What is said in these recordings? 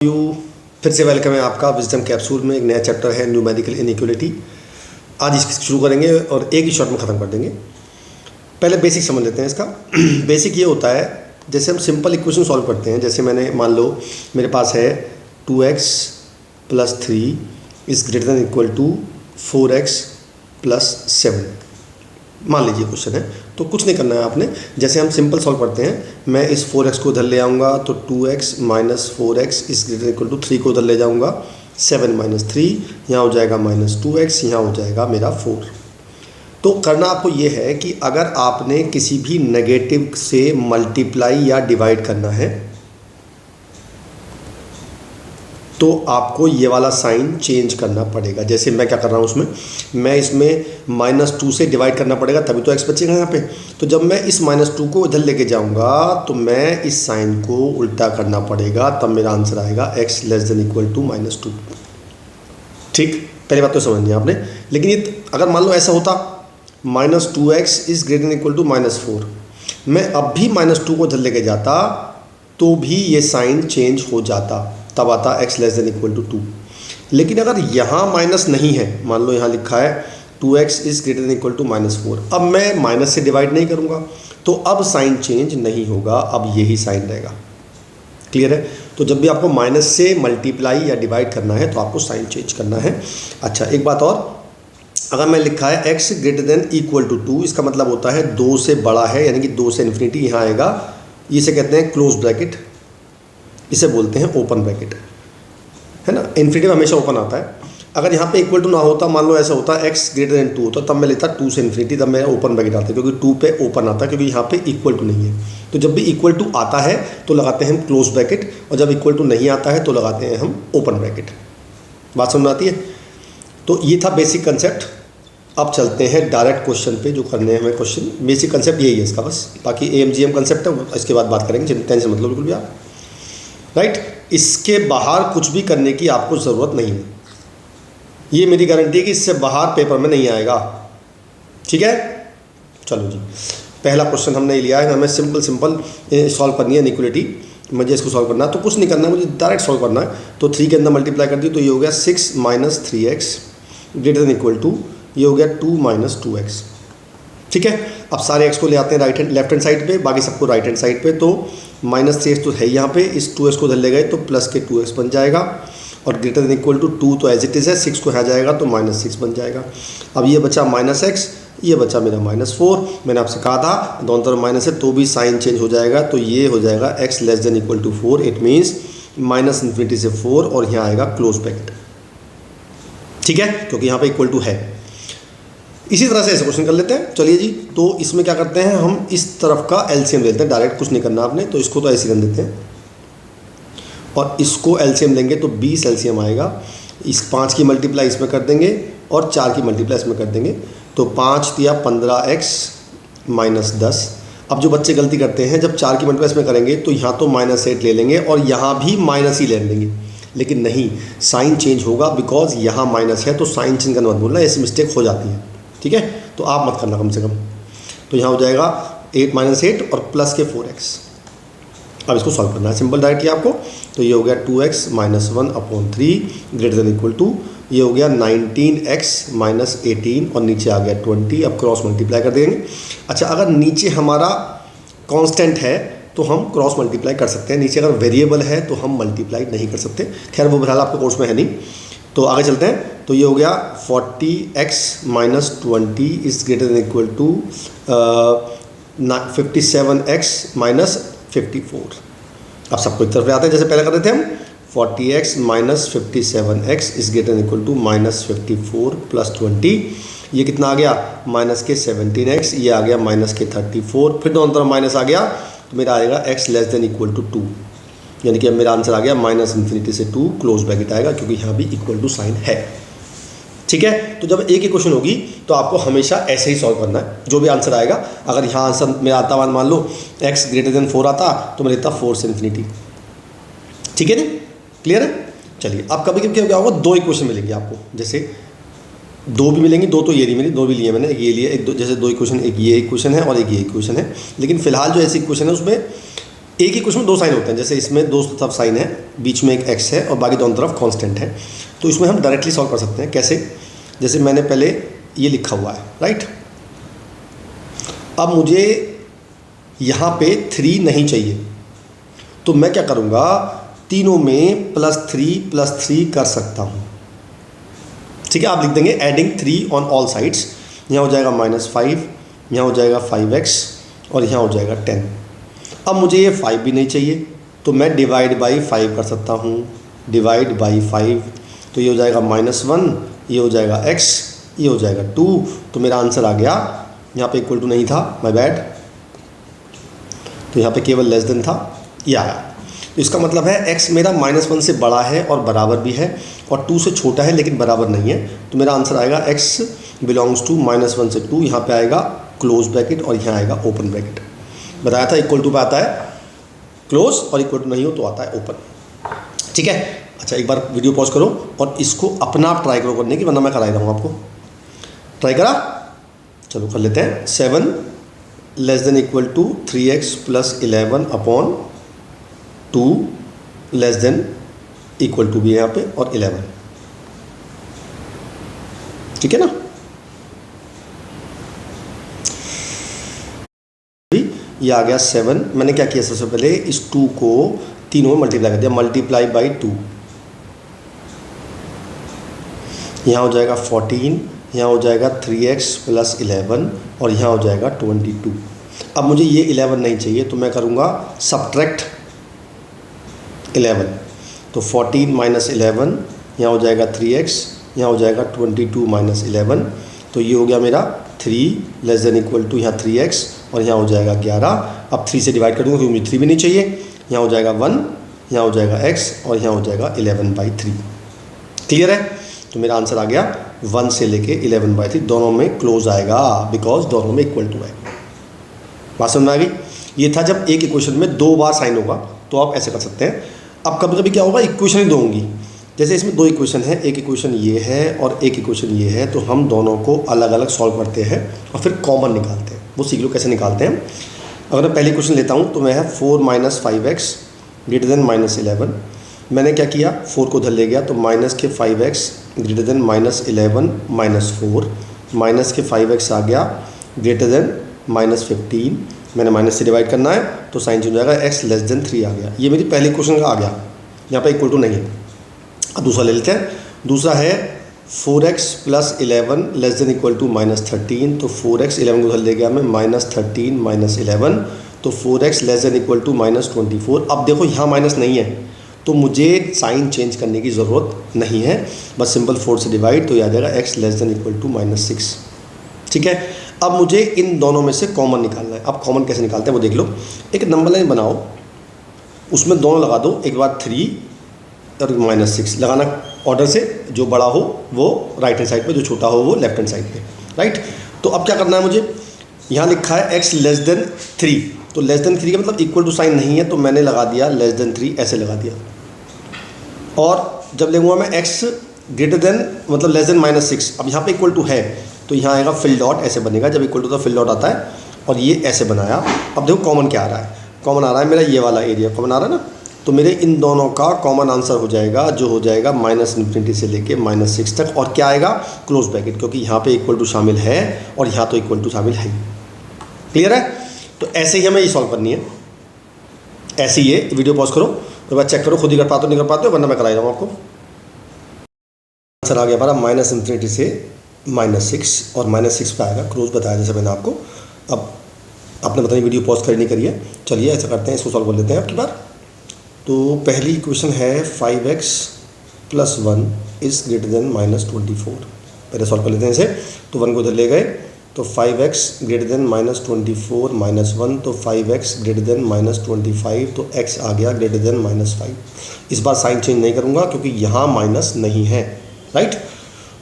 You फिर से welcome है आपका विजडम कैप्सूल में। एक नया चैप्टर है न्यूमेरिकल इनइक्वालिटी। आज इसको शुरू करेंगे और एक ही शॉट में ख़त्म कर देंगे। पहले बेसिक समझ लेते हैं इसका। बेसिक ये होता है, जैसे हम सिंपल इक्वेशन सॉल्व करते हैं। जैसे मैंने मान लो मेरे पास है 2x + 3 > 4x + 7 मान लीजिए क्वेश्चन है। तो कुछ नहीं करना है आपने, जैसे हम सिंपल सॉल्व करते हैं। मैं इस 4x को उधर ले आऊँगा तो 2x - 4x > 3 को उधर ले जाऊँगा। 7 - 3 यहाँ हो जाएगा -2x, यहाँ हो जाएगा मेरा 4। तो करना आपको ये है कि अगर आपने किसी भी नेगेटिव से मल्टीप्लाई या डिवाइड करना है तो आपको ये वाला साइन चेंज करना पड़ेगा। जैसे मैं क्या कर रहा हूँ उसमें, मैं इसमें -2 से डिवाइड करना पड़ेगा, तभी तो x बचेगा यहाँ पे। तो जब मैं इस -2 को इधर लेके जाऊँगा तो मैं इस साइन को उल्टा करना पड़ेगा, तब मेरा आंसर आएगा x < -2। ठीक, पहली बात तो समझनी है आपने। लेकिन ये अगर मान लो ऐसा होता -2x > -4, मैं अब भी -2 को इधर लेके जाता तो भी ये साइन चेंज हो जाता, तब आता x < 2। लेकिन अगर यहाँ माइनस नहीं है, मान लो यहाँ लिखा है 2x > -4, अब मैं माइनस से डिवाइड नहीं करूँगा तो अब साइन चेंज नहीं होगा, अब यही साइन रहेगा। क्लियर है? तो जब भी आपको माइनस से मल्टीप्लाई या डिवाइड करना है तो आपको साइन चेंज करना है। अच्छा, एक बात और, अगर मैं लिखा है x > 2, इसका मतलब होता है 2 से बड़ा है, यानी कि 2 से इन्फिनिटी यहाँ आएगा। इसे कहते हैं क्लोज ब्रैकेट, इसे बोलते हैं ओपन ब्रैकेट, है ना। इन्फिनिटी में हमेशा ओपन आता है। अगर यहाँ पे इक्वल टू ना होता, मान लो ऐसा होता x > 2 होता, तब मैं लेता 2 से इन्फिनिटी, तब मेरा ओपन ब्रैकेट आता है, क्योंकि 2 पे ओपन आता है, क्योंकि यहाँ पे इक्वल टू नहीं है। तो जब भी इक्वल टू आता है तो लगाते हैं हम क्लोज ब्रैकेट, और जब इक्वल टू नहीं आता है तो लगाते हैं हम ओपन ब्रैकेट। बात समझ में आती है? तो ये था बेसिक कंसेप्ट। अब चलते हैं डायरेक्ट क्वेश्चन पे, जो करने हैं हमें क्वेश्चन। बेसिक कंसेप्ट यही है इसका, बस बाकी AMGM कंसेप्ट है, इसके बाद बात करेंगे, टेंशन मतलब बिल्कुल भी आप। राइट, इसके बाहर कुछ भी करने की आपको ज़रूरत नहीं है। ये मेरी गारंटी है कि इससे बाहर पेपर में नहीं आएगा। ठीक है, चलो जी, पहला क्वेश्चन हमने लिया है। हमें सिंपल सॉल्व करनी है इनइक्वालिटी। मुझे इसको सॉल्व करना है तो कुछ नहीं करना है, मुझे डायरेक्ट सॉल्व करना है। तो 3 के अंदर मल्टीप्लाई कर दी तो ये हो गया 6 - 3x > ये हो गया 2 - 2x। ठीक है, अब सारे x को ले आते हैं लेफ्ट हैंड साइड पे, बाकी सबको राइट हैंड साइड पे। तो -3x तो है यहाँ पे, इस 2x को उधर ले गए तो प्लस के 2x बन जाएगा, और > 2 तो एज इट इज़ है, 6 को यहाँ जाएगा तो -6 बन जाएगा। अब ये बचा -x, ये बचा मेरा -4। मैंने आपसे कहा था दोनों तरफ माइनस है तो भी साइन चेंज हो जाएगा, तो ये हो जाएगा x < 4। इट मीन्स -∞ से 4, और यहाँ आएगा क्लोज ब्रैकेट। ठीक है, क्योंकि यहाँ पे इक्वल टू है। इसी तरह से ऐसे क्वेश्चन कर लेते हैं। चलिए जी, तो इसमें क्या करते हैं, हम इस तरफ का एलसीएम लेते हैं। डायरेक्ट कुछ नहीं करना आपने, तो इसको तो ऐसे रन देते हैं, और इसको एलसीएम लेंगे तो 20 एलसीएम आएगा। इस 5 की मल्टीप्लाई इसमें कर देंगे और 4 की मल्टीप्लाई इसमें कर देंगे, तो 5 दिया 15x - 10। अब जो बच्चे गलती करते हैं, जब 4 की मल्टीप्लाई इसमें करेंगे तो यहाँ तो -8 ले लेंगे और यहाँ भी माइनस ही ले लेंगे, लेकिन नहीं, साइन चेंज होगा, बिकॉज यहाँ माइनस है। तो साइन चेंज करना मत बोलना, ऐसी मिस्टेक हो जाती है। ठीक है, तो आप मत करना कम से कम। तो यहाँ हो जाएगा 8 - 8 और प्लस के 4x। अब इसको सॉल्व करना है सिंपल डायरेक्टली आपको। तो ये हो गया 2x - 1/3 > ये हो गया 19x - 18, और नीचे आ गया 20। अब क्रॉस मल्टीप्लाई कर देंगे। अच्छा, अगर नीचे हमारा कांस्टेंट है तो हम क्रॉस मल्टीप्लाई कर सकते हैं, नीचे अगर वेरिएबल है तो हम मल्टीप्लाई नहीं कर सकते। खैर, वो बहरहाल आपके कोर्स में है नहीं। तो आगे चलते हैं। तो ये हो गया 40x - 20 > 57x - 54। अब सबको एक तरफ ले आते हैं, जैसे पहले कर रहे थे हम। 40x - 57x > -54 + 20, ये कितना आ गया, -17x। ये आ गया -34। फिर दोनों तरफ माइनस आ गया तो मेरा आएगा x < 2, यानी कि अब मेरा आंसर आ गया -∞ से 2, क्लोज ब्रैकेट आएगा, क्योंकि यहाँ भी इक्वल टू साइन है। ठीक है, तो जब एक ही क्वेश्चन होगी तो आपको हमेशा ऐसे ही सॉल्व करना है, जो भी आंसर आएगा। अगर यहाँ आंसर मेरा आता, मान लो x > 4 आता, तो मैं लेता 4 से इन्फिनिटी। ठीक है ना, क्लियर है? चलिए, अब कभी कभी क्या होगा, 2 इक्वेशन मिलेंगे आपको। जैसे 2 भी मिलेंगी, 2 तो ये नहीं मिली, 2 भी लिए मैंने, ये लिए एक, जैसे 2 इक्वेशन, एक ये इक्वेशन है और एक ये इक्वेशन है। लेकिन फिलहाल जो ऐसी इक्वेशन है उसमें एक ही क्वेश्चन में दो साइन होते हैं, जैसे इसमें दो तरफ साइन है, बीच में एक एक्स है और बाकी दोनों तरफ कांस्टेंट है। तो इसमें हम डायरेक्टली सॉल्व कर सकते हैं। कैसे? जैसे मैंने पहले ये लिखा हुआ है, राइट। अब मुझे यहाँ पे 3 नहीं चाहिए, तो मैं क्या करूँगा, तीनों में +3 कर सकता हूँ। ठीक है, आप लिख देंगे एडिंग 3 ऑन ऑल साइड्स। यहाँ हो जाएगा -5, यहाँ हो जाएगा 5x और यहाँ हो जाएगा 10। अब मुझे ये 5 भी नहीं चाहिए, तो मैं डिवाइड बाई 5 कर सकता हूँ। डिवाइड बाई 5, तो ये हो जाएगा -1, ये हो जाएगा x, ये हो जाएगा 2। तो मेरा आंसर आ गया, यहाँ पे इक्वल टू नहीं था, माय बैड, तो यहाँ पे केवल लेस देन था, ये आया। तो इसका मतलब है x मेरा -1 से बड़ा है और बराबर भी है, और 2 से छोटा है लेकिन बराबर नहीं है। तो मेरा आंसर आएगा x बिलोंग्स टू -1 से 2, यहाँ पे आएगा क्लोज ब्रैकेट और यहाँ आएगा ओपन ब्रैकेट। बताया था इक्वल टू पे आता है क्लोज और इक्वल टू नहीं हो तो आता है ओपन। ठीक है, अच्छा एक बार वीडियो पॉज करो और इसको अपना आप ट्राई करो करने की, वरना मैं करा ही रहा हूँ आपको। ट्राई करा, चलो कर लेते हैं। 7 less than equal to 3x + 11 upon 2 less than equal to भी है यहाँ पे और 11। ठीक है ना, ये आ गया 7। मैंने क्या किया, सबसे पहले इस 2 को तीनों में मल्टीप्लाई कर दिया, मल्टीप्लाई बाई 2। यहाँ हो जाएगा 14, यहाँ हो जाएगा 3x + 11 और यहाँ हो जाएगा 22। अब मुझे ये 11 नहीं चाहिए, तो मैं करूँगा सब्ट्रैक्ट 11। तो 14 - 11, यहाँ हो जाएगा 3x, यहाँ हो जाएगा 22 - 11। तो ये हो गया मेरा 3 लेस देन इक्वल टू यहाँ 3x और यहाँ हो जाएगा 11। अब 3 से डिवाइड कर दूँगा क्योंकि मुझे 3 भी नहीं चाहिए। यहाँ हो जाएगा 1, यहाँ हो जाएगा x और यहाँ हो जाएगा 11/3। क्लियर है? तो मेरा आंसर आ गया 1 से लेके 11/3, दोनों में क्लोज आएगा बिकॉज दोनों में इक्वल टू है। बात समझ में आ गई? ये था जब एक इक्वेशन में 2 बार साइन होगा तो आप ऐसे कर सकते हैं। अब कभी कभी क्या होगा, इक्वेशन ही 2 होंगी। जैसे इसमें 2 इक्वेशन है, एक इक्वेशन ये है और एक इक्वेशन ये है, तो हम दोनों को अलग अलग सॉल्व करते हैं और फिर कॉमन निकालते हैं। वो सीख लो कैसे निकालते हैं। अगर मैं पहले क्वेश्चन लेता हूँ तो मैं है 4 - 5x > -11। मैंने क्या किया, 4 को उधर ले गया तो माइनस के 5x > -11 -4, माइनस के 5x आ गया -15। मैंने माइनस से डिवाइड करना है तो साइन चेंज हो जाएगा, x <3 आ गया। ये मेरी पहले क्वेश्चन का आ गया, यहाँ पे इक्वल टू नहीं है। अब दूसरा ले लेते हैं। दूसरा है 4x + 11 less than equal to -13। तो 4x 11 को उधर ले गया मैं, -13 - 11, तो 4x less than equal to -24। अब देखो यहाँ माइनस नहीं है तो मुझे साइन चेंज करने की ज़रूरत नहीं है, बस सिंपल 4 से डिवाइड, तो ये आ जाएगा x less than equal to -6। ठीक है, अब मुझे इन दोनों में से कॉमन निकालना है। अब कॉमन कैसे निकालते हैं वो देख लो। एक नंबर लाइन बनाओ, उसमें दोनों लगा दो, एक बार 3 और -6 लगाना ऑर्डर से, जो बड़ा हो वो राइट हैंड साइड पे, जो छोटा हो वो लेफ्ट हैंड साइड पे, राइट। तो अब क्या करना है मुझे, यहाँ लिखा है x लेस देन 3, तो लेस देन 3 का मतलब इक्वल टू साइन नहीं है, तो मैंने लगा दिया लेस देन 3, ऐसे लगा दिया। और जब लेंगे मैं x ग्रेटर देन मतलब लेस देन -6, अब यहाँ पे इक्वल टू है तो यहाँ आएगा फिल डॉट, ऐसे बनेगा। जब इक्वल टू तो फिल डॉट आता है और ये ऐसे बनाया। अब देखो कॉमन क्या आ रहा है, कॉमन आ रहा है मेरा ये वाला एरिया कॉमन आ रहा है ना, तो मेरे इन दोनों का कॉमन आंसर हो जाएगा, जो हो जाएगा -∞ से लेके -6 तक। और क्या आएगा, क्लोज ब्रैकेट, क्योंकि यहाँ पे इक्वल टू शामिल है और यहाँ तो इक्वल टू शामिल है। क्लियर है? तो ऐसे ही हमें ये सॉल्व करनी है, ऐसे ही है। वीडियो पॉज करो और बाद चेक करो, खुद ही कर पाते हो नहीं कर पाते हो, वरना मैं करा रहा हूँ आपको। आंसर आ गया हमारा -∞ से -6 और -6 पे आएगा, क्लोज बताया जैसे मैंने आपको। अब आपने बताइए वीडियो पॉज करनी करिए। चलिए ऐसा करते हैं, इसको सॉल्व कर लेते हैं आपकी बार। तो पहली इक्वेशन है 5x + 1 इज़ ग्रेटर देन -24। पहले सॉल्व कर लेते हैं इसे। तो 1 को उधर ले गए तो 5x ग्रेटर देन -24 -1, तो 5x ग्रेटर देन -25, तो x आ गया ग्रेटर देन -5। इस बार साइन चेंज नहीं करूँगा क्योंकि यहाँ माइनस नहीं है, राइट।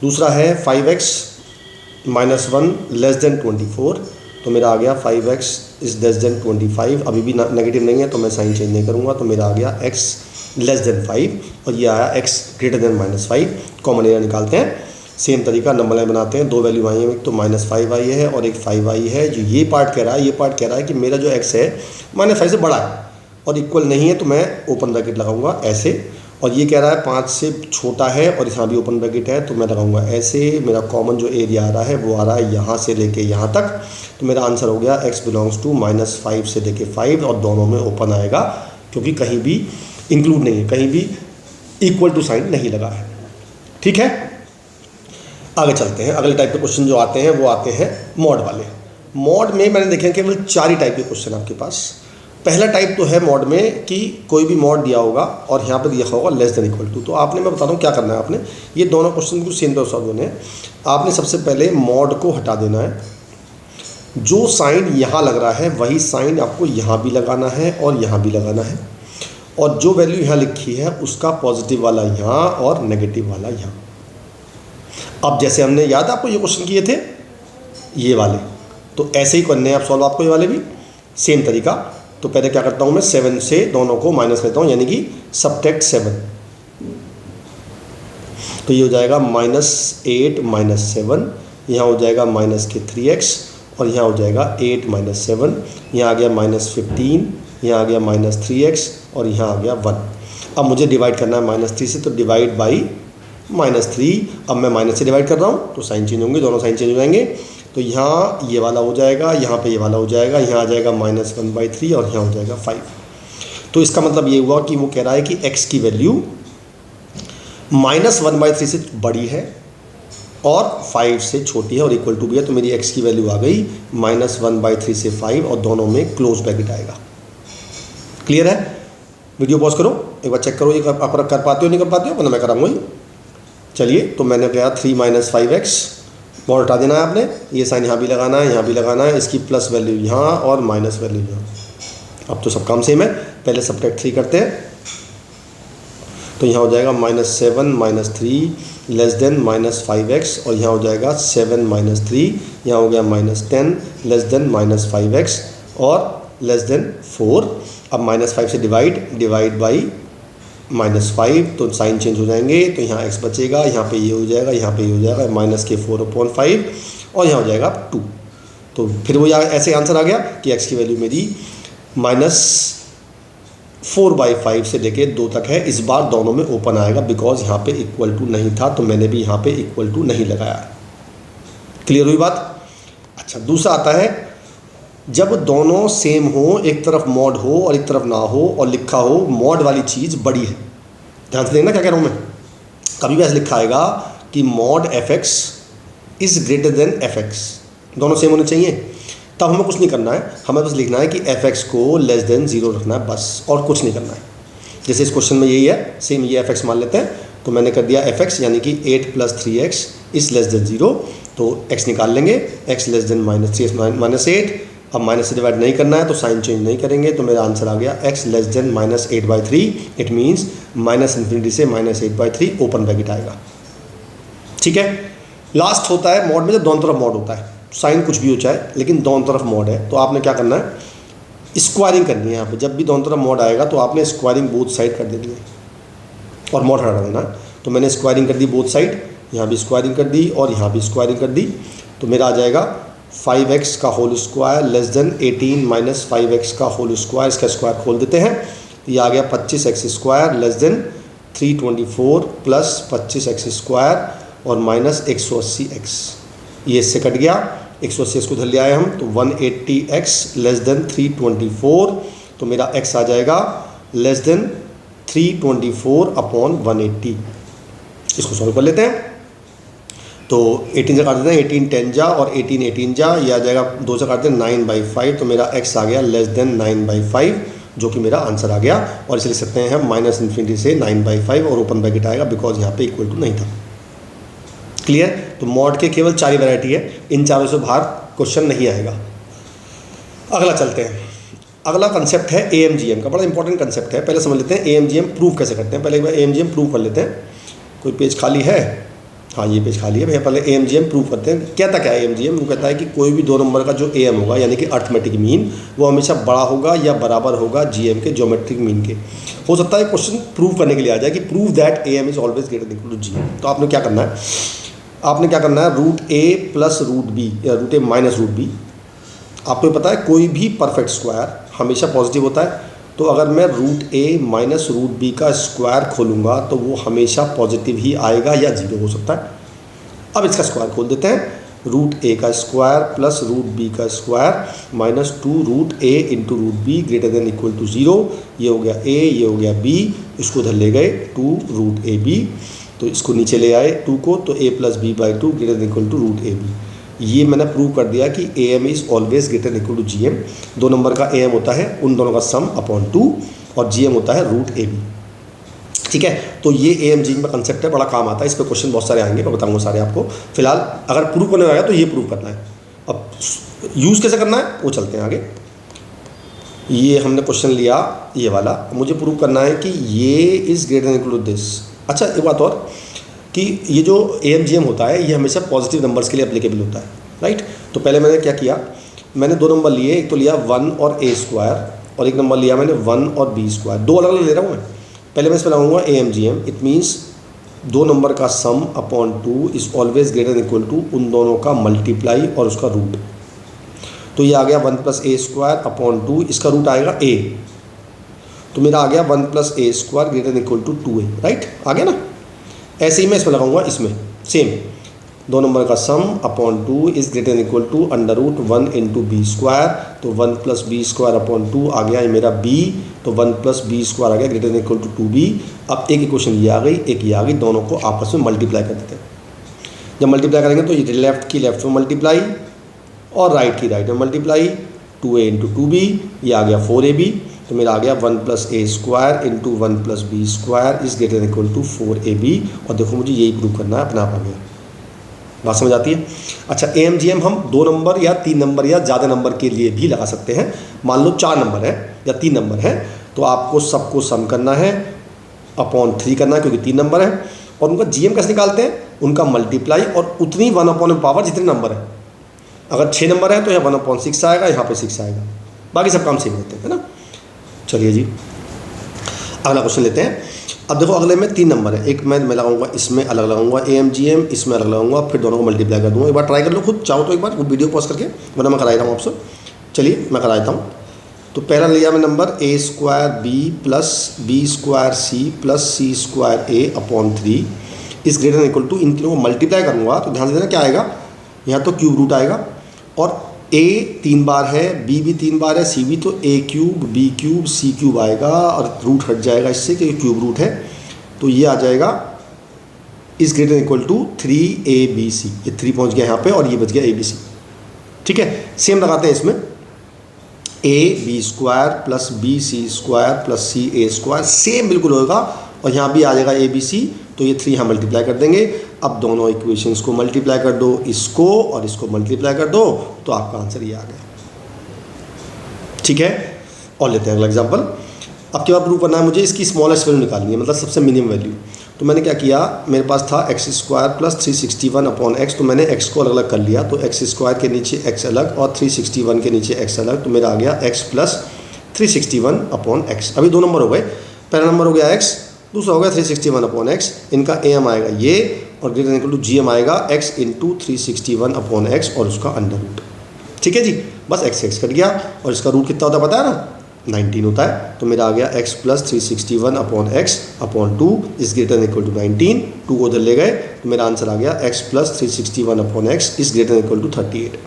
दूसरा है 5x - 1 लेस देन 24, तो मेरा आ गया 5x इज़ लेस देन 25। अभी भी नेगेटिव नहीं है तो मैं साइन चेंज नहीं करूँगा, तो मेरा आ गया x लेस देन 5 और ये आया x greater than -5। Common area निकालते हैं, सेम तरीका नंबर लाइन बनाते हैं। 2 वैल्यू आई है, एक तो -5 आई है और एक 5 आई है। जो ये पार्ट कह रहा है, ये पार्ट कह रहा है कि मेरा जो x है -5 से बड़ा है, और इक्वल नहीं है तो मैं ओपन ब्रैकेट लगाऊंगा ऐसे, और ये कह रहा है 5 से छोटा है और यहाँ भी ओपन ब्रैकेट है तो मैं लगाऊंगा ऐसे। मेरा कॉमन जो एरिया आ रहा है वो आ रहा है यहाँ से लेके यहाँ तक, तो मेरा आंसर हो गया x बिलोंग्स टू -5 से लेके 5, और दोनों में ओपन आएगा क्योंकि कहीं भी इंक्लूड नहीं है, कहीं भी इक्वल टू साइन नहीं लगा है। ठीक है, आगे चलते हैं। अगले टाइप के क्वेश्चन जो आते हैं वो आते हैं मॉड वाले। मॉड में मैंने देखे केवल 4 ही टाइप के क्वेश्चन आपके पास। पहला टाइप तो है मॉड में कि कोई भी मॉड दिया होगा और यहाँ पे दिया होगा लेस देन इक्वल टू। तो आपने, मैं बता दूँ क्या करना है आपने, ये दोनों क्वेश्चन को सेम पे सॉल्व होने हैं। आपने सबसे पहले मॉड को हटा देना है, जो साइन यहाँ लग रहा है वही साइन आपको यहाँ भी लगाना है और यहाँ भी लगाना है, और जो वैल्यू यहाँ लिखी है उसका पॉजिटिव वाला यहाँ और नेगेटिव वाला यहाँ। अब जैसे हमने याद आपको ये क्वेश्चन किए थे ये वाले, तो ऐसे ही करने हैं आप सॉल्व आपको ये वाले भी सेम तरीका। तो पहले क्या करता हूँ मैं 7 से दोनों को माइनस लेता हूँ, यानी कि सब्ट्रैक्ट 7, तो ये हो जाएगा -8 -7, यहाँ हो जाएगा -3x, और यहाँ हो जाएगा 8 -7, यहाँ आ गया -15, यहाँ आ गया -3x, और यहाँ आ गया 1। अब मुझे डिवाइड करना है -3 से, तो डिवाइड बाई -3। अब मैं माइनस से डिवाइड कर रहा हूँ तो साइन चेंज होंगे, दोनों साइन चेंज हो जाएंगे। तो यहाँ ये वाला हो जाएगा, यहाँ पे ये वाला हो जाएगा, यहाँ आ जाएगा -1/3 और यहाँ हो जाएगा 5। तो इसका मतलब ये हुआ कि वो कह रहा है कि x की वैल्यू -1/3 से बड़ी है और 5 से छोटी है और इक्वल टू भी है। तो मेरी x की वैल्यू आ गई -1/3 से 5, और दोनों में क्लोज ब्रैकेट आएगा। क्लियर है? वीडियो पॉज करो, एक बार चेक करो ये आप कर पाते हो नहीं कर पाते हो, वरना मैं कराऊंगा ही। चलिए, तो मैंने कहा 3 - 5x, मॉड हटा देना है आपने, ये साइन यहाँ भी लगाना है, यहाँ भी लगाना है, इसकी प्लस वैल्यू यहाँ और माइनस वैल्यू यहाँ। अब तो सब काम सेम है, पहले सब्ट्रैक्ट 3 करते हैं, तो यहाँ हो जाएगा -7 - 3 लेस देन -5x, और यहाँ हो जाएगा 7 - 3, यहाँ हो गया -10 लेस देन -5x और लेस देन 4। अब -5 से डिवाइड बाई -5, तो साइन चेंज हो जाएंगे, तो यहाँ x बचेगा, यहाँ पे ये हो जाएगा, यहाँ पे ये हो जाएगा -4/5, और यहाँ हो जाएगा 2। तो फिर वो यहाँ ऐसे आंसर आ गया कि x की वैल्यू मेरी -4/5 से लेके 2 तक है। इस बार दोनों में ओपन आएगा बिकॉज यहाँ पे इक्वल टू नहीं था, तो मैंने भी यहाँ पे इक्वल टू नहीं लगाया। क्लियर हुई बात? अच्छा, दूसरा आता है जब दोनों सेम हो, एक तरफ मॉड हो और एक तरफ ना हो, और लिखा हो मॉड वाली चीज़ बड़ी है। ध्यान से देखना क्या कह रहा हूँ मैं। कभी भी ऐसे लिखा आएगा कि mod fx is greater then fx, दोनों सेम होने चाहिए, तब हमें कुछ नहीं करना है, हमें बस लिखना है कि fx को लेस देन 0 रखना है, बस, और कुछ नहीं करना है। जैसे इस क्वेश्चन में यही है, सेम ये fx मान लेते हैं, तो मैंने कर दिया fx यानी कि 8 + 3x इज़ लेस देन 0, तो x निकाल लेंगे, x लेस देन -3 -8। अब माइनस से डिवाइड नहीं करना है तो साइन चेंज नहीं करेंगे, तो मेरा आंसर आ गया x less then -8/3। It means -∞ से -8/3 ओपन ब्रैकेट आएगा। ठीक है, लास्ट होता है मॉड में जब दोनों तरफ मॉड होता है, साइन कुछ भी हो चाहे लेकिन दोनों तरफ मॉड है, तो आपने क्या करना है, स्क्वायरिंग करनी है। यहाँ पे जब भी दोनों तरफ मॉड आएगा तो आपने स्क्वायरिंग बोथ साइड कर देनी है और मॉड हटा देना। तो मैंने स्क्वायरिंग कर दी बोथ साइड, यहाँ भी स्क्वायरिंग कर दी और यहाँ भी स्क्वायरिंग कर दी, तो मेरा आ जाएगा 5x का whole square less than 18 - 5x का होल स्क्वायर। इसका स्क्वायर खोल देते हैं, ये आ गया 25x square less than 324 plus 25x square और माइनस 180x। ये इससे कट गया, 180x को धर लिया है हम, तो 180x लेस देन 324, तो मेरा x आ जाएगा लेस देन 324/180। इसको सॉल्व कर लेते हैं, तो 18 से काट देते हैं, 18 10 जा और 18 18 जा, ये आ जाएगा 2 से काटते हैं 9/5, तो मेरा x आ गया लेस देन 9/5, जो कि मेरा आंसर आ गया। और इसे लिख सकते हैं हम -∞ से 9/5 और ओपन ब्रैकेट आएगा बिकॉज यहाँ पे इक्वल टू नहीं था। क्लियर? तो मॉड के केवल 4 ही वैरायटी है, इन चारों से बाहर क्वेश्चन नहीं आएगा। अगला चलते हैं, अगला कंसेप्ट है AMGM का, बड़ा इंपॉर्टेंट कंसेप्ट है। पहले समझ लेते हैं AMGM प्रूव कैसे करते हैं। पहले एक बार AMGM प्रूव कर लेते हैं। कोई पेज खाली है? हाँ, ये पेज खाली है भैया। पहले AMGM प्रूव करते हैं। कहता क्या है AMGM? वो कहता है कि कोई भी 2 नंबर का जो AM होगा यानी कि अर्थमेटिक मीन, वो हमेशा बड़ा होगा या बराबर होगा GM के ज्योमेट्रिक मीन के। हो सकता है क्वेश्चन प्रूव करने के लिए आ जाए कि prove that AM is always greater than equal to GM। तो आपने क्या करना है, आपने क्या करना है, √a + √b या √a - √b। आपको पता है कोई भी परफेक्ट स्क्वायर हमेशा पॉजिटिव होता है तो अगर मैं रूट ए माइनस रूट बी का स्क्वायर खोलूँगा तो वो हमेशा पॉजिटिव ही आएगा या जीरो हो सकता है। अब इसका स्क्वायर खोल देते हैं, रूट ए का स्क्वायर प्लस रूट बी का square minus 2 root A into root B greater than equal to 0। ये हो गया ए, ये हो गया बी, इसको उधर ले गए 2 रूट ए बी, तो इसको नीचे ले आए 2 को, तो A plus B by 2 greater than equal to root A B. ये मैंने प्रूव कर दिया कि A M is always greater than equal to G M. 2 number का ए एम होता है उन दोनों का सम अपॉन 2 और जी एम होता है रूट ए बी। ठीक है, तो ये ए एम जी का कंसेप्ट है, बड़ा काम आता है, इस पर क्वेश्चन बहुत सारे आएंगे, मैं बताऊंगा सारे आपको। फिलहाल अगर प्रूव करने आएगा तो ये प्रूव करना है। अब यूज़ कैसे करना है वो चलते हैं आगे। ये हमने क्वेश्चन लिया ये वाला, मुझे प्रूव करना है कि ये is greater than equal to this. अच्छा एक बात और कि ये जो ए एम जी एम होता है ये हमेशा पॉजिटिव नंबर्स के लिए एप्लीकेबल होता है, राइट। तो पहले मैंने क्या किया, मैंने 2 नंबर लिए, एक तो लिया 1 और ए स्क्वायर और एक नंबर लिया मैंने 1 और बी स्क्वायर। 2 अलग अलग ले रहा हूँ मैं। पहले मैं इस पर लगाऊंगा A M G M, it means 2 number का sum upon 2 is always greater than equal to उन दोनों का मल्टीप्लाई और उसका रूट। तो ये आ गया 1 प्लस ए स्क्वायर अपॉन 2, इसका रूट आएगा ए, तो मेरा आ गया 1 plus A square greater than equal to 2a, right, आ गया ना। ऐसे ही मैं इसमें लगाऊंगा, इसमें सेम 2 नंबर का sum upon 2 is greater than equal to under root 1 into B square, तो 1 प्लस बी स्क्वायर अपॉन 2 आ गया ये मेरा b, तो 1 प्लस बी स्क्वायर आ गया greater than equal to 2b। अब एक इक्वेशन ये आ गई, एक ये आ गई, दोनों को आपस में मल्टीप्लाई कर देते हैं। जब मल्टीप्लाई करेंगे तो ये लेफ्ट की लेफ्ट में मल्टीप्लाई और राइट की राइट में मल्टीप्लाई, 2a इंटू 2b, ये आ गया 4ab, तो मेरा आ गया 1 plus A square into 1 plus B square is greater than equal to 4ab। और देखो मुझे यही प्रूव करना है, अपना आप आ गया, बात समझ आती है। अच्छा ए एम जी एम हम 2 नंबर या 3 नंबर या ज़्यादा नंबर के लिए भी लगा सकते हैं। मान लो 4 नंबर है या 3 नंबर है, तो आपको सबको सम करना है, अपॉन 3 करना है क्योंकि 3 नंबर है, और उनका जी एम कैसे निकालते हैं, उनका मल्टीप्लाई और उतनी 1 अपॉन पावर जितने नंबर है। अगर 6 नंबर है तो यहाँ 1/6 आएगा, यहाँ पे 6 आएगा, बाकी सब काम सेम रहते हैं, है ना। चलिए जी अगला क्वेश्चन लेते हैं। अब देखो अगले में 3 नंबर है, एक मैं लगाऊंगा इसमें अलग लगाऊंगा ए एम जी एम, इसमें अलग लगाऊंगा, फिर दोनों को मल्टीप्लाई कर दूंगा। एक बार ट्राई कर लो खुद चाहो तो, एक बार वो वीडियो पॉज करके, वरना मैं कराई रहा हूँ आपसे। चलिए मैं कराता हूँ। तो पहला लिया मैं number A square B plus B square C plus C square A upon 3 is greater than equal to, इन तीनों को मल्टीप्लाई करूँगा तो ध्यान से देना क्या आएगा, यहाँ तो क्यूब रूट आएगा, और ए 3 बार है, बी भी 3 बार है, सी भी, तो ए cube B cube C cube आएगा, और रूट हट जाएगा इससे क्योंकि क्यूब रूट है, तो ये आ जाएगा इस ग्रेटर इक्वल टू 3abc। ये 3 पहुंच गया यहाँ पे और ये बच गया abc। ठीक है, सेम लगाते हैं इसमें, A B square plus B C square plus C A square, same बिल्कुल होगा, और यहाँ भी आ जाएगा abc, तो ये 3 यहाँ मल्टीप्लाई कर देंगे। अब दोनों इक्वेशंस को मल्टीप्लाई कर दो, इसको और इसको मल्टीप्लाई कर दो, तो आपका आंसर ये आ गया। ठीक है, और लेते हैं अगला एग्जाम्पल। अब क्या प्रूव करना है मुझे, इसकी स्मॉलेस्ट वैल्यू निकालनी है, मतलब सबसे मिनिमम वैल्यू। तो मैंने क्या किया, मेरे पास था x square plus 361 upon x, तो मैंने एक्स को अलग अलग कर लिया, तो एक्स स्क्वायर के नीचे एक्स अलग और 361 के नीचे एक्स अलग, तो मेरा आ गया एक्स प्लस 361 अपॉन एक्स। अभी 2 नंबर हो गए, पहला नंबर हो गया एक्स, दूसरा हो गया 361 अपॉन एक्स, इनका ए एम आएगा ये, और greater equal to G M आएगा एक्स इंटू 361 अपॉन एक्स और उसका अंडर रूट। ठीक है जी, बस एक्स एक्स कट गया, और इसका रूट कितना होता है पता है ना, 19 होता है। तो मेरा आ गया x plus 361 upon x upon 2 इस ग्रेटर इक्वल टू 19, 2 को उधर ले गए, तो मेरा आंसर आ गया x प्लस 361 अपॉन एक्स इस ग्रेटर इक्वल टू 38।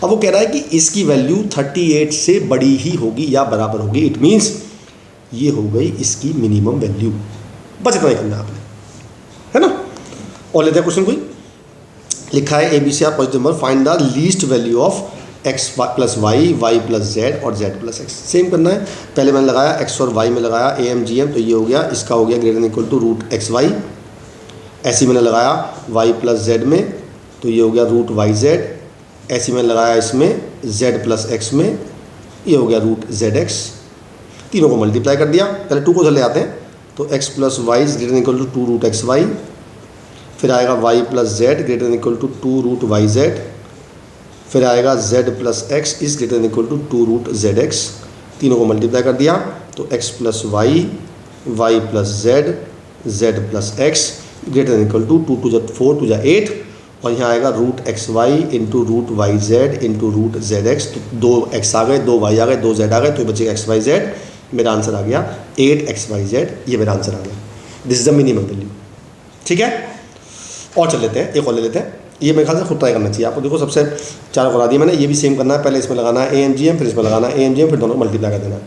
अब वो कह रहा है कि इसकी वैल्यू 38 से बड़ी ही होगी या बराबर होगी, इट मीन्स ये हो गई इसकी मिनिमम वैल्यू। बस इतना ही करना है आपने, है ना। और लेते हैं क्वेश्चन, कोई लिखा है ABC positive number, find the least value of x plus y, y plus z और जेड प्लस एक्स। सेम करना है, पहले मैंने लगाया एक्स और वाई में लगाया ए एम जी एम, तो ये हो गया, इसका हो गया greater equal to root x y. ऐसे मैंने लगाया वाई प्लस जेड में, तो ये हो गया रूट वाई जेड। ऐसे मैंने लगाया इसमें जेड प्लस एक्स में, ये हो गया रूट जेड एक्स। तीनों को मल्टीप्लाई कर दिया, पहले 2 को उधर ले आते हैं, तो x plus y greater equal to 2 root x y, फिर आएगा y plus z greater equal to 2 root y z, फिर आएगा z plus x is greater equal to 2 root z x. तीनों को मल्टीप्लाई कर दिया, तो x plus y, y plus z, z plus x greater equal to 2 to 4 to 8, और यहाँ आएगा root x y into root y z into root z x. तो 2 x आ गए, 2 y आ गए, 2 z आ गए, तो बचेगा x y z, मेरा आंसर आ गया 8xyz, ये मेरा आंसर आ गया। This is the minimum value. ठीक है, और चल लेते हैं, एक और ले लेते हैं। ये मेरे ख्याल से खुद ट्राई करना चाहिए आपको। देखो सबसे चारों करा दिया मैंने, ये भी सेम करना है। पहले इसमें लगाना है AMGM, फिर इसमें लगाना है AMGM, फिर दोनों मल्टीप्लाई कर देना है।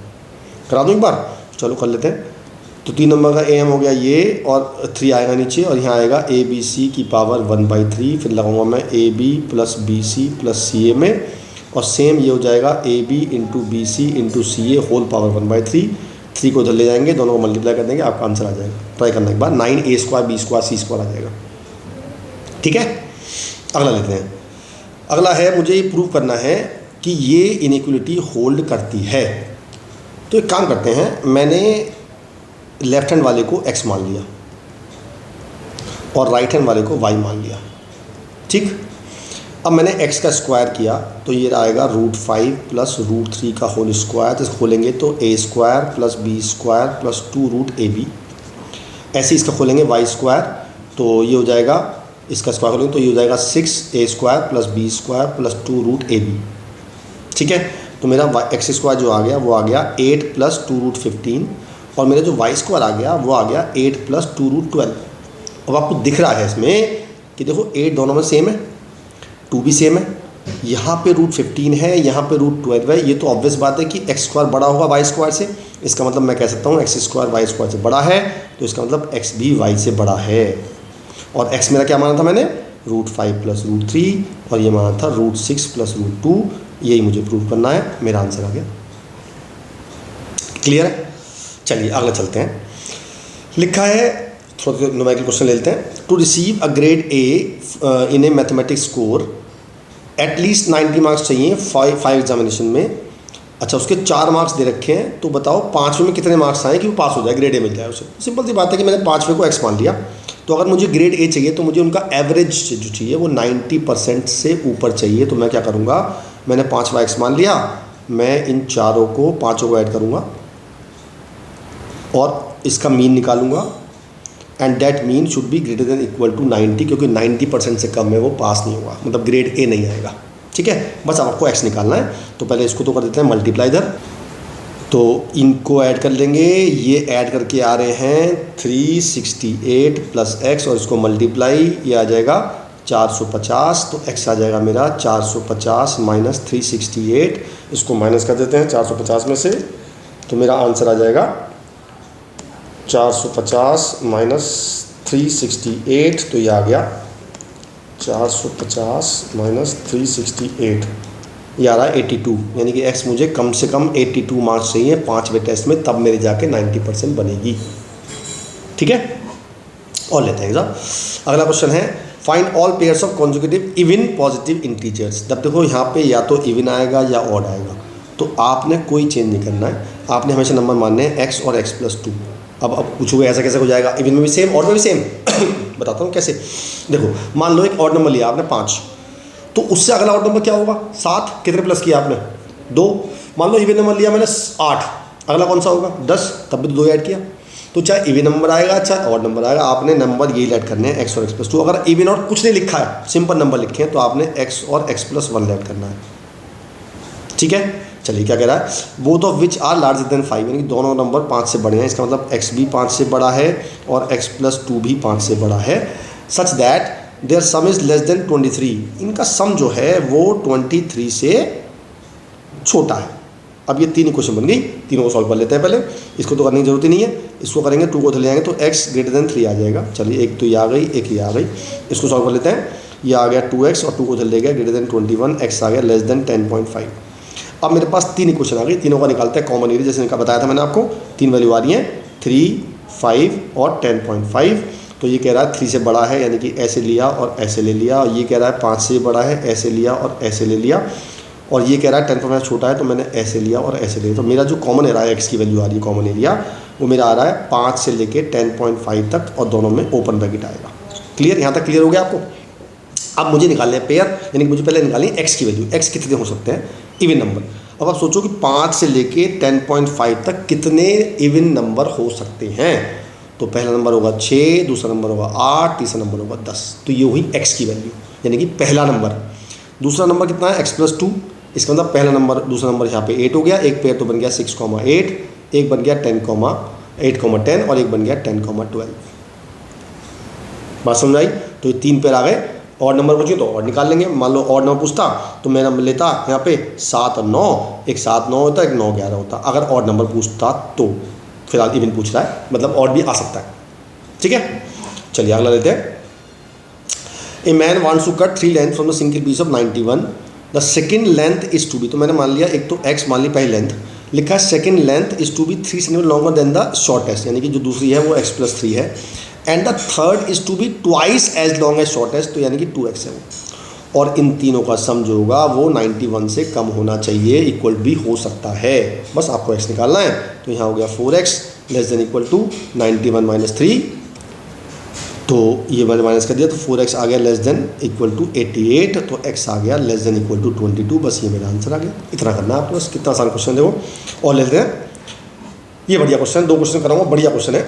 करा दूँ एक बार, चलो कर लेते हैं। तो 3 नंबर का AM हो गया ये, और 3 आएगा नीचे, और यहाँ आएगा ABC की पावर 1/3, फिर लगाऊंगा मैं AB + BC + CA में, और सेम ये हो जाएगा AB × BC × CA whole power 1/3। 3 को उधर ले जाएंगे, दोनों को मल्टीप्लाई कर देंगे, आपका आंसर आ जाएगा। ट्राई करना एक बार, 9A² B² C² आ जाएगा। ठीक है, अगला लेते हैं। अगला है, मुझे ये प्रूव करना है कि ये इनइक्वलिटी होल्ड करती है। तो एक काम करते हैं, मैंने लेफ्ट हैंड वाले को x मान लिया और राइट हैंड वाले को y मान लिया। ठीक, अब मैंने x का स्क्वायर किया तो ये आएगा √5 + √3 का होल स्क्वायर। तो इसको खोलेंगे तो a² + b² + 2√ab। ऐसे इसका खोलेंगे y², तो ये हो जाएगा, इसका स्क्वायर खोलेंगे तो ये हो जाएगा 6a² + b² + 2√ab। ठीक है, तो मेरा x² जो आ गया वो आ गया 8 + 2√15, और मेरा जो y² आ गया वो आ गया 8 + 2√12। अब आपको दिख रहा है इसमें कि देखो 8 दोनों में सेम है, 2 भी सेम है, यहाँ पे √15 है, यहाँ पे √12 है। ये तो ऑब्वियस बात है कि x² बड़ा होगा y² से। इसका मतलब मैं कह सकता हूँ x² y² से बड़ा है, तो इसका मतलब x भी y से बड़ा है। और x मेरा क्या माना था मैंने, √5 + √3, और ये माना था √6 + √2। यही मुझे प्रूव करना है, मेरा आंसर आ गया। क्लियर है? चलिए अगला चलते हैं। लिखा है, थोड़ा न्यूमेरिकल क्वेश्चन ले लेते हैं। To receive a grade A in a mathematics score at least 90 marks चाहिए 5 एग्जामिनेशन में। अच्छा, उसके 4 मार्क्स दे रखे हैं, तो बताओ 5वें में कितने मार्क्स आए कि वो पास हो जाए, ग्रेड A मिल जाए उसे। सिंपल सी बात है कि मैंने 5वें को x मान लिया, तो अगर मुझे ग्रेड A चाहिए तो मुझे उनका एवरेज जो चाहिए वो 90% से ऊपर चाहिए। तो मैं क्या करूँगा, मैंने 5वां x मान लिया, मैं इन चारों को 5 को ऐड करूँगा और इसका मीन निकालूंगा, and that mean should be greater than equal to 90, क्योंकि 90% से कम है वो पास नहीं होगा, मतलब ग्रेड A नहीं आएगा। ठीक है, बस आपको x निकालना है। तो पहले इसको तो कर देते हैं मल्टीप्लाई इधर, तो इनको ऐड कर लेंगे। ये ऐड करके आ रहे हैं 368 + x, और इसको मल्टीप्लाई, ये आ जाएगा 450। तो x आ जाएगा मेरा 450 - 368। इसको माइनस कर देते हैं 450 में से, तो मेरा आंसर आ जाएगा 450 - 368। तो ये आ गया 450 - 368, ये आ रहा है 82। यानी कि x मुझे कम से कम 82 मार्क्स चाहिए 5वें टेस्ट में, तब मेरे जाके 90% बनेगी। ठीक है, और लेते हैं एग्जाम। अगला क्वेश्चन है, find all pairs of conjugative even positive integers. जब देखो यहाँ पे या तो इवन आएगा या ऑड आएगा, तो आपने कोई चेंज नहीं करना है, आपने हमेशा नंबर मानने हैं x और x + 2। अब पूछोगे ऐसा कैसे हो जाएगा, इवन में भी सेम ऑड में भी सेम बताता हूँ कैसे। देखो मान लो एक ऑड नंबर लिया आपने 5, तो उससे अगला ऑड नंबर क्या होगा 7, कितने प्लस किया आपने 2। मान लो इवन नंबर लिया मैंने 8, अगला कौन सा होगा 10, तब भी तो 2 ऐड किया। तो चाहे इवन नंबर आएगा चाहे ऑड नंबर आएगा, आपने नंबर यही ऐड करने हैं x और x + 2। अगर इवन और कुछ नहीं लिखा है, सिंपल नंबर लिखे हैं, तो आपने x और x + 1 ऐड करना है। ठीक है, चलिए क्या कह रहा है, both of which are larger than 5, यानी कि दोनों नंबर 5 से बड़े हैं। इसका मतलब x भी 5 से बड़ा है और x + 2 भी 5 से बड़ा है, such that their sum is less than 23। इनका सम जो है वो 23 से छोटा है। अब ये 3 इक्वेशन बन गई, तीनों को सॉल्व कर लेते हैं। पहले इसको तो करने की जरूरत ही नहीं है, इसको करेंगे 2 को उधर ले जाएंगे तो x > 3 आ जाएगा। चलिए एक तो ये आ गई, एक ये आ गई, इसको सॉल्व कर लेते हैं। ये आ गया 2x और 2 को उधर ले गया > 21, x आ गया लेस देन 10.5। अब मेरे पास 3 इक्वेशन आ गई, तीनों का निकालते हैं कॉमन एरिया। जैसे बताया था मैंने आपको 3 वैल्यू आ रही हैं 3, 5 और 10.5। तो ये कह रहा है 3 से बड़ा है, यानी कि ऐसे लिया और ऐसे ले लिया, और ये कह रहा है 5 से बड़ा है, ऐसे लिया और ऐसे ले लिया, और ये कह रहा है 10.5 छोटा है, तो मैंने ऐसे लिया और ऐसे लिया। तो मेरा जो कॉमन एरिया है, x की वैल्यू आ रही है कॉमन एरिया, वो मेरा आ रहा है 5 से लेके 10.5 तक, और दोनों में ओपन ब्रैकेट आएगा। क्लियर, यहाँ तक क्लियर हो गया आपको। अब मुझे निकालने हैं पेयर, यानी कि मुझे पहले निकालनी है x की वैल्यू। x कितने हो सकते हैं, इवन नंबर। अब आप सोचो कि 5 से लेके 10.5 तक कितने इवन नंबर हो सकते हैं। तो पहला नंबर होगा 6, दूसरा नंबर होगा 8, तीसरा नंबर होगा 10। तो ये हुई x की वैल्यू, यानी कि पहला नंबर। दूसरा नंबर कितना है x + 2, इसका मतलब पहला नंबर, दूसरा नंबर यहाँ पे 8 हो गया, एक पेयर तो बन गया 6, 8, एक बन गया 8,10 और एक बन गया 10,12। बात समझ आई? तो ये 3 पेयर आ गए। और नंबर पूछिए तो और निकाल लेंगे। मान लो और नंबर पूछता तो मैं नंबर लेता यहाँ पे 7 और 9, एक 7 9 होता, एक 9 11 होता, अगर और नंबर पूछता तो। फिलहाल इवन पूछ रहा है, मतलब और भी आ सकता है। ठीक है, चलिए अगला लेते हैं। A man wants to cut 3 length from the single piece of 91, the second length is to be. तो मैंने मान लिया, एक तो एक्स मान ली पहली लेंथ, लिखा है second length is to be 3 centimetre longer than the shortest, यानी कि जो दूसरी है वो x+3 है, and the third is to be twice as long as shortest, तो यानी कि 2x है वो। और इन तीनों का सम जो होगा वो 91 से कम होना चाहिए, इक्वल भी हो सकता है। बस आपको x निकालना है। तो यहाँ हो गया 4x less than equal to 91 minus 3, तो ये मैंने माइनस कर दिया, तो 4x आ गया लेस देन इक्वल टू 88, तो x आ गया लेस देन इक्वल टू 22। बस ये मेरा आंसर आ गया। इतना करना है आपको बस। कितना आसान क्वेश्चन देखो। और लेते हैं, ये बढ़िया क्वेश्चन, 2 क्वेश्चन कराऊंगा, बढ़िया क्वेश्चन है।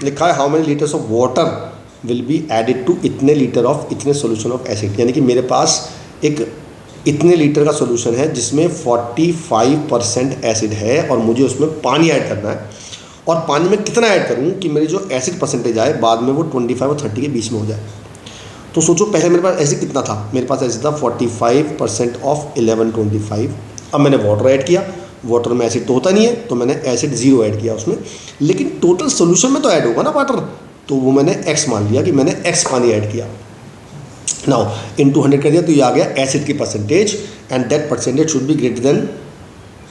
लिखा है how many litres of water will be added to इतने लीटर ऑफ इतने सोल्यूशन ऑफ एसिड, यानी कि मेरे पास एक इतने लीटर का सोल्यूशन है जिसमें 45% एसिड है और मुझे उसमें पानी ऐड करना है। और पानी में कितना ऐड करूं कि मेरी जो एसिड परसेंटेज आए बाद में वो 25 और 30 के बीच में हो जाए। तो सोचो, पहले मेरे पास एसिड कितना था, मेरे पास एसिड था 45% ऑफ 1125। अब मैंने वाटर ऐड किया, वाटर में एसिड तो होता नहीं है, तो मैंने एसिड 0 ऐड किया उसमें, लेकिन टोटल सोल्यूशन में तो ऐड होगा ना वाटर, तो वो मैंने x मान लिया कि मैंने x पानी ऐड किया। नाउ इनटू 100 कर दिया, तो ये आ गया एसिड की percentage, and that percentage should be greater then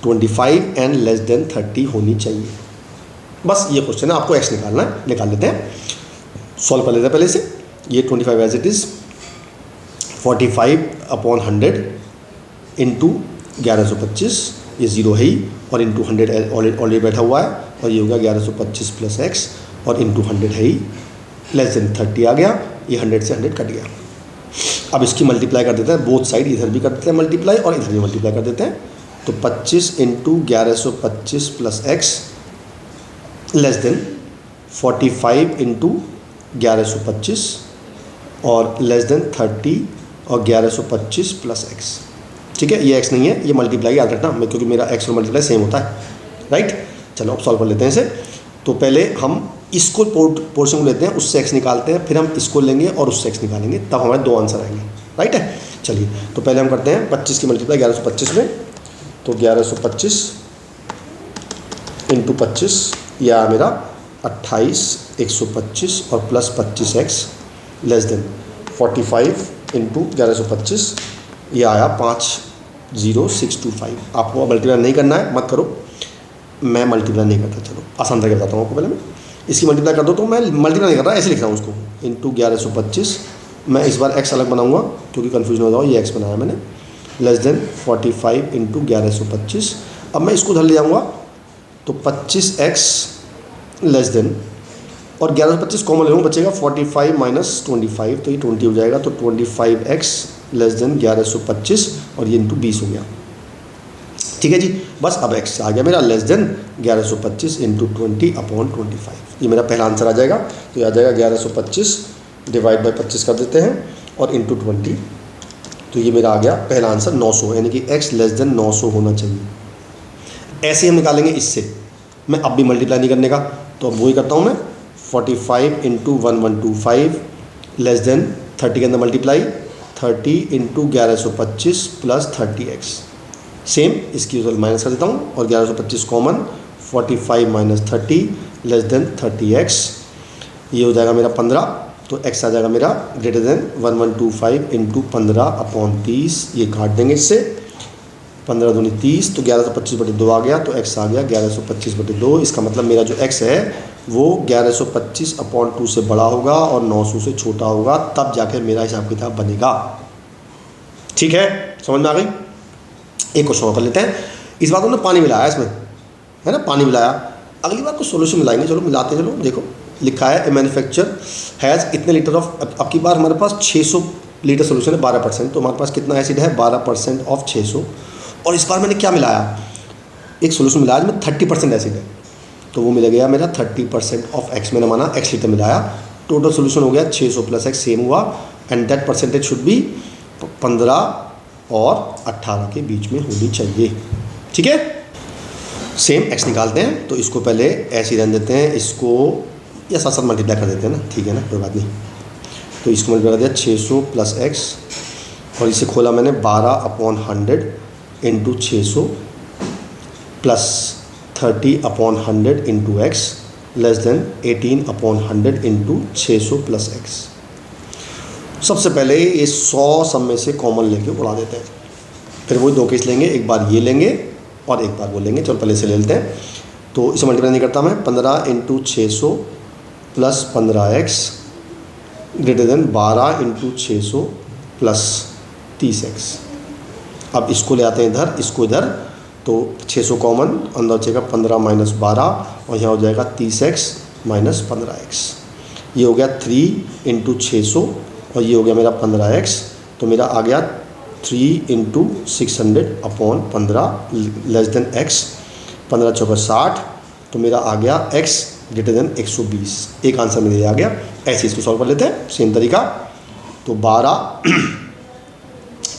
25 and less than 30 होनी चाहिए। बस ये क्वेश्चन है, आपको x निकालना है। निकाल लेते हैं, सॉल्व कर लेते हैं पहले से। ये 25 एज इट इज़ 45/100 इंटू 1125, ये 0 है ही, और इंटू 100 ऑलरेडी बैठा हुआ है, और ये होगा 1125 प्लस x, और इंटू 100 है ही, लेस देन 30 आ गया। ये 100 से 100 कट गया। अब इसकी मल्टीप्लाई कर देते हैं, बोथ साइड, इधर भी कर देते हैं मल्टीप्लाई और इधर भी मल्टीप्लाई कर देते हैं। तो 25 into 1125 plus x less then 45 into 1125 और लेस देन 30 और 1125 प्लस x। ठीक है, ये x नहीं है, ये मल्टीप्लाई याद रखना, क्योंकि मेरा x और मल्टीप्लाई सेम होता है, राइट। चलो अब सॉल्व कर लेते हैं इसे। तो पहले हम इसको पोर्शन को लेते हैं, उससे x निकालते हैं, फिर हम इसको लेंगे और उससे x निकालेंगे, तब हमारे 2 आंसर आएंगे, राइट है। चलिए, तो पहले हम करते हैं 25 की मल्टीप्लाई 1125 में, तो 1125 इंटू 25, यह आया मेरा 28 125 और plus 25x less than 45 into 1125, ये आया 50625। आपको मल्टीप्लाई नहीं करना है, मत करो, मैं मल्टीप्लाई नहीं करता। चलो आसान तरीके बताता हूँ आपको। पहले मैं इसकी मल्टीप्लाई कर दो, तो मैं मल्टीप्लाई नहीं कर रहा, ऐसे लिख रहा हूँ उसको, इंटू 1125। मैं इस बार x अलग बनाऊँगा क्योंकि कन्फ्यूजन हो जाओ, ये x बनाया मैंने, लेस देन 45 इंटू 1125। अब मैं इसको उधर ले जाऊँगा, तो 25x लेस देन, और 1125 कॉमन ले लूँगा, बचेगा 45 माइनस 25, तो ये 20 हो जाएगा। तो 25x लेस देन 1125 और ये इंटू 20 हो गया। ठीक है जी, बस अब x आ गया मेरा लेस देन 1125 इंटू 20/25। ये मेरा पहला आंसर आ जाएगा। तो ये आ जाएगा 1125 डिवाइड बाई 25 कर देते हैं और इंटू 20, तो ये मेरा आ गया पहला आंसर 900, यानी कि x लेस देन 900 होना चाहिए। ऐसे हम निकालेंगे इससे, मैं अब भी मल्टीप्लाई नहीं करने का, तो अब वही करता हूँ मैं, 45 इंटू 1125 लेस देन 30 के अंदर multiply 30 into 1125 plus 30x, same इसकी रिजल्ट माइनस कर देता हूँ, और 1125 common, 45 minus 30 less than 30x, ये हो जाएगा मेरा 15, तो x आ जाएगा मेरा ग्रेटर देन 1125 इंटू 15/30, ये काट देंगे इससे, 15 दूनी 30, तो 1125/2 आ गया, तो x आ गया 1125/2। इसका मतलब मेरा जो x है वो 1125/2 से बड़ा होगा और 900 से छोटा होगा, तब जाके मेरा हिसाब किताब बनेगा। ठीक है, समझ में आ गई। एक क्वेश्चन और कर लेते हैं। इस बार हमने पानी मिलाया इसमें, है ना, पानी मिलाया। अगली बार को सोल्यूशन मिलाएंगे, चलो मिलाते हैं। चलो देखो, लिखा है ए मैन्युफैक्चर हैज़ इतने लीटर ऑफ, अब की बार हमारे पास 600 लीटर सोल्यूशन है 12%, तो हमारे पास कितना एसिड है 12% ऑफ 600। और इस बार मैंने क्या मिलाया, एक सोल्यूशन मिलाया जिसमें 30% एसिड है, तो वो मिल गया मेरा 30% ऑफ x, मैंने माना x लीटर मिलाया, टोटल सोल्यूशन हो गया 600 प्लस x सेम हुआ, and that percentage should be 15 और 18 के बीच में होनी चाहिए। ठीक है, सेम x निकालते हैं, तो इसको पहले ऐसे ही रहने देते हैं, इसको या साथ साथ मल्टीप्लाई कर देते हैं ना, ठीक है ना, कोई बात नहीं। तो इसको मल्टीप्लाई कर दिया 600 प्लस x, और इसे खोला मैंने 12/100 into 600 plus 30/100 into x less then 18/100 into 600 plus x। सबसे पहले ये 100 सब में से कॉमन लेके उड़ा देते हैं, फिर वही दो केस लेंगे, एक बार ये लेंगे और एक बार वो लेंगे। चलो पहले से ले लेते हैं, तो इसे मल्टीप्लाई नहीं करता मैं, 15 into 600 plus 15x greater than 12 into 600 plus 30x। अब इसको ले आते हैं इधर, इसको इधर, तो 600 कॉमन, अंदर बचेगा 15 माइनस 12 और यहाँ हो जाएगा 30x माइनस 15x। ये हो गया 3 इंटू 600 और ये हो गया मेरा 15x, तो मेरा आ गया 3 इंटू 600/15 लेस देन x, 15 चौका 60, तो मेरा आ गया x ग्रेटर देन 120। एक आंसर मेरे आ गया। ऐसे इसको सॉल्व कर लेते हैं सेम तरीका। तो 12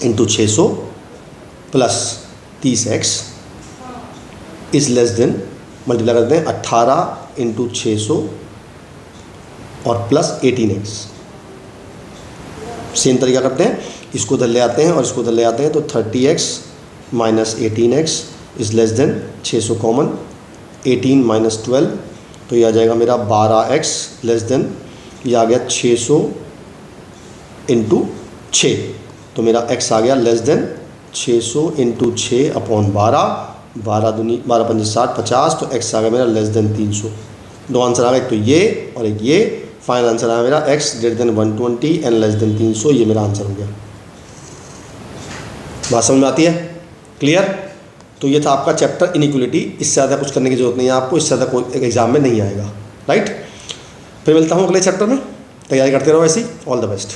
into 600 plus 30x is less than, multiply करते हैं 18 इंटू 600 और प्लस 18x। सेम तरीका करते हैं, इसको उधर ले आते हैं और इसको उधर ले आते हैं, तो 30x minus 18x is less then 600 common, 18 minus 12, तो ये आ जाएगा मेरा 12x लेस देन, ये आ गया 600 इंटू 6, तो मेरा x आ गया लेस देन 600 इंटू 6/12, 12 दूनी 12 पंजे 60, 50, तो x आ गया मेरा लेस देन 300। दो आंसर आ गए, तो ये और एक ये। फाइनल आंसर आया मेरा x greater than 120 and less than 300, ये मेरा आंसर हो गया। बात समझ में आती है? क्लियर? तो ये था आपका चैप्टर इनइक्वालिटी। इससे ज़्यादा कुछ करने की जरूरत नहीं है आपको, इससे ज़्यादा कोई एग्जाम में नहीं आएगा, राइट। फिर मिलता हूँ अगले चैप्टर में, तैयारी करते रहो ऐसी। All the best.